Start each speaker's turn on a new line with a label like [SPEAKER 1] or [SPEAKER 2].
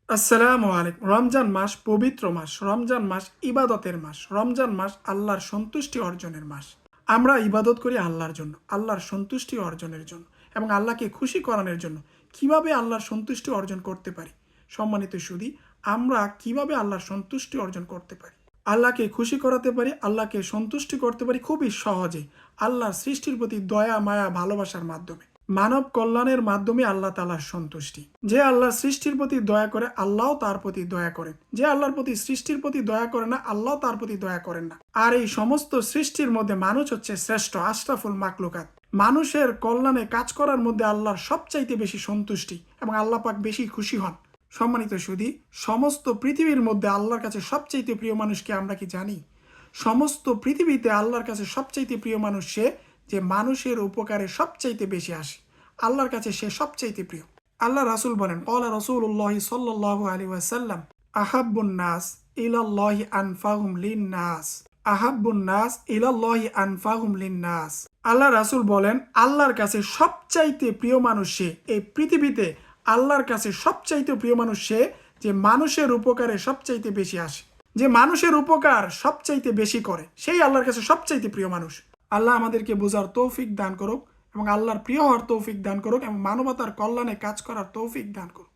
[SPEAKER 1] আসসালামু আলাইকুম। রমজান মাস পবিত্র মাস। রমজান মাস ইবাদতের মাস। রমজান মাস আল্লাহর সন্তুষ্টি অর্জনের মাস। আমরা ইবাদত করি আল্লাহর জন্য, আল্লাহর সন্তুষ্টি অর্জনের জন্য এবং আল্লাহকে খুশি করানোর জন্য। কিভাবে আল্লাহর সন্তুষ্টি অর্জন করতে পারি? সম্মানিত সুধী, আমরা কিভাবে আল্লাহর সন্তুষ্টি অর্জন করতে পারি? আল্লাহকে খুশি করাতে পারি, আল্লাহকে সন্তুষ্টি করতে পারি খুবই সহজে আল্লাহর সৃষ্টির প্রতি দয়া, মায়া, ভালোবাসার মাধ্যমে। মানব কল্যাণের মাধ্যমে আল্লাহ তাআলার সন্তুষ্টি। যে আল্লাহর সৃষ্টির প্রতি দয়া করে, আল্লাহও তার প্রতি দয়া করেন। যে আল্লাহর প্রতি সৃষ্টির প্রতি দয়া করে না, আল্লাহ তার প্রতি দয়া করেন না। আর এই সমস্ত সৃষ্টির মধ্যে মানুষ হচ্ছে শ্রেষ্ঠ, আশরাফুল মাকলুকাত। মানুষের কল্যাণে কাজ করার মধ্যে আল্লাহর সবচাইতে বেশি সন্তুষ্টি এবং আল্লাহ পাক বেশি খুশি হন। সম্মানিত সুধী, সমস্ত পৃথিবীর মধ্যে আল্লাহর কাছে সবচাইতে প্রিয় মানুষকে আমরা কি জানি? সমস্ত পৃথিবীতে আল্লাহর কাছে সবচাইতে প্রিয় মানুষ সে যে মানুষের উপকারে সবচাইতে বেশি আসে। আল্লাহর কাছে সে সবচাইতে প্রিয়। আল্লাহ রাসূল বলেন, ক্বালা রাসূলুল্লাহ সাল্লাল্লাহু আলাইহি ওয়াসাল্লাম, আহাব্বুন নাস ইলাল্লাহি আনফাহুম লিন-নাস। আহাব্বুন নাস ইলাল্লাহি আনফাহুম লিন-নাস। আল্লাহ রাসূল বলেন, আল্লাহর কাছে সবচাইতে প্রিয় মানুষ সে, এই পৃথিবীতে আল্লাহর কাছে সবচাইতে প্রিয় মানুষ সে যে মানুষের উপকারে সবচাইতে বেশি আসে। যে মানুষের উপকার সবচাইতে বেশি করে, সেই আল্লাহর কাছে সবচাইতে প্রিয় মানুষ। আল্লাহ আমাদেরকে বোঝার তৌফিক দান করুক এবং আল্লাহর প্রিয় হওয়ার তৌফিক দান করুক এবং মানবতার কল্যাণে কাজ করার তৌফিক দান করুক।